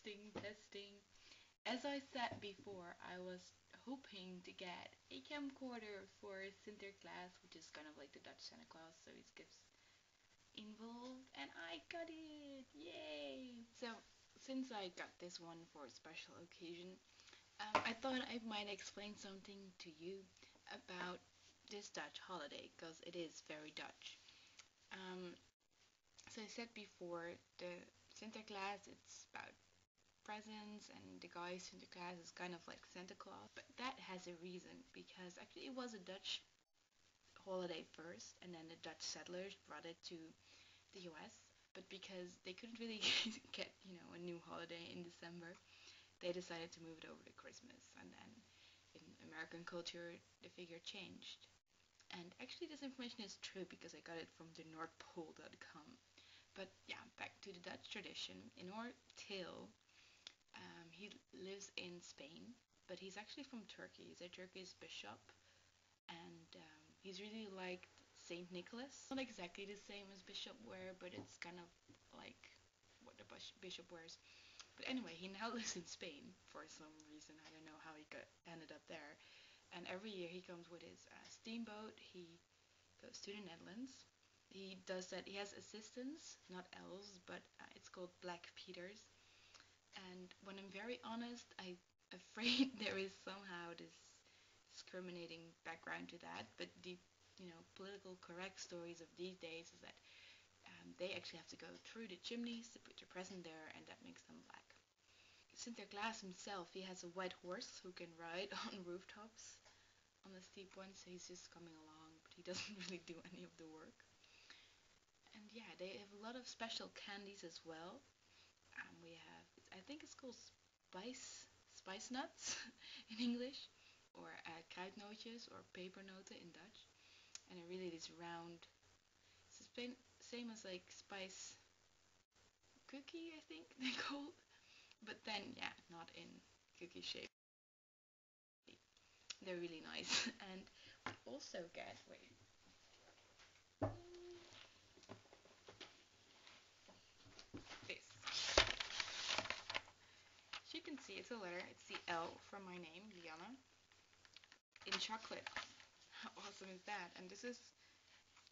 testing. As I said before, I was hoping to get a camcorder for Sinterklaas, which is kind of like the Dutch Santa Claus, so his gifts involved, and I got it! Yay! So, since I got this one for a special occasion, I thought I might explain something to you about this Dutch holiday, because it is very Dutch. Um, so I said before, the Sinterklaas, it's about presents, and the guy Sinterklaas is kind of like Santa Claus. But that has a reason, because actually it was a Dutch holiday first, and then the Dutch settlers brought it to the US. But because they couldn't really get, a new holiday in December, they decided to move it over to Christmas. And then in American culture, the figure changed. And actually, this information is true because I got it from the NordPole.com. But yeah, back to the Dutch tradition. In our tale, he lives in Spain, but he's actually from Turkey. He's a Turkish bishop, and he's really like Saint Nicholas. Not exactly the same as bishop wear, but it's kind of like what the bishop wears. But anyway, he now lives in Spain for some reason. I don't know how he ended up there. And every year he comes with his steamboat. He goes to the Netherlands. He does that. He has assistants, not elves, but it's called Black Peters. And when I'm very honest, I'm afraid there is somehow this discriminating background to that. But the political correct stories of these days is that they actually have to go through the chimneys to put their present there, and that makes them black. Sinterklaas himself, he has a white horse who can ride on rooftops on the steep ones, so he's just coming along, but he doesn't really do any of the work. And yeah, they have a lot of special candies as well. We have, I think it's called spice nuts in English, or kruidnootjes or pepernoten in Dutch. And they're really this round, it's the same as like spice cookie, I think they called. But then, yeah, not in cookie shape. They're really nice. And we also get, wait, this. As you can see, it's a letter. It's the L from my name, Liana, in chocolate. How awesome is that? And this is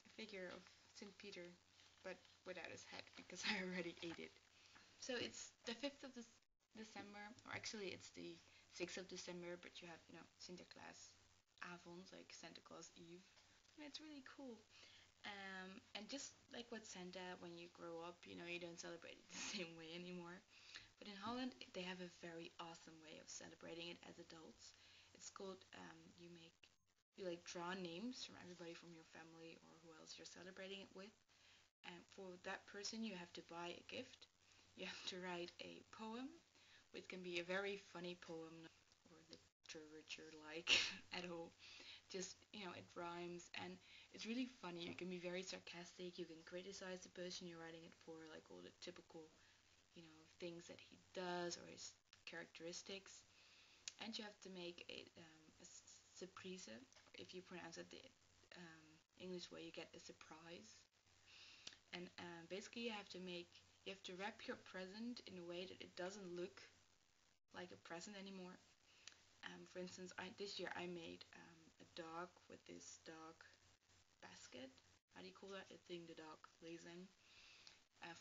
a figure of St. Peter, but without his head, because I already ate it. So it's the 5th of December, or actually it's the 6th of December, but you have, Sinterklaas avond, like Santa Claus Eve. And it's really cool. And just like with Santa, when you grow up, you don't celebrate it the same way anymore. But in Holland, they have a very awesome way of celebrating it as adults. It's called, you like draw names from everybody from your family or who else you're celebrating it with. And for that person, you have to buy a gift. You have to write a poem, which can be a very funny poem or literature like at all. Just, it rhymes and it's really funny. You can be very sarcastic. You can criticize the person you're writing it for, like all the typical, things that he does or his characteristics. And you have to make a surprise. If you pronounce it the English way, you get a surprise. And basically, you have to wrap your present in a way that it doesn't look like a present anymore. For instance, this year I made a dog with this dog basket. How do you call that? The thing the dog lays in.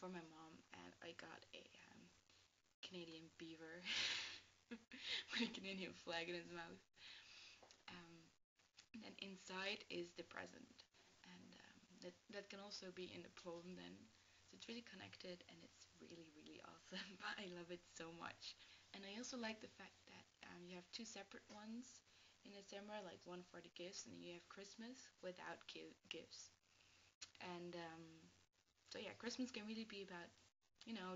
For my mom, and I got a Canadian beaver with a Canadian flag in his mouth. Um, and then inside is the present, and that can also be in the poem then. So it's really connected, and it's really really awesome. I love it so much. And I also like the fact that you have two separate ones in December, like one for the gifts, and then you have Christmas without gifts. And so yeah, Christmas can really be about,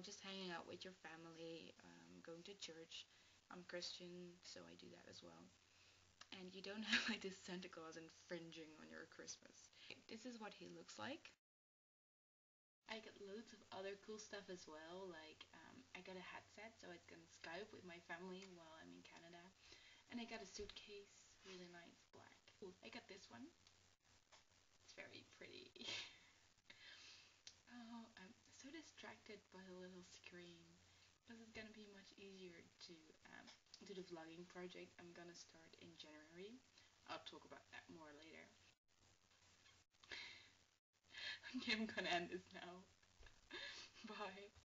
just hanging out with your family, going to church. I'm Christian, so I do that as well. And you don't have like this Santa Claus infringing on your Christmas. This is what he looks like. I got loads of other cool stuff as well, like I got a headset so I can Skype with my family while I'm in Canada. And I got a suitcase, really nice, black. Ooh, I got this one. It's very pretty. Oh, I'm so distracted by the little screen. This is gonna be much to to the vlogging project I'm gonna start in January. I'll talk about that more later. Okay, I'm gonna end this now. Bye.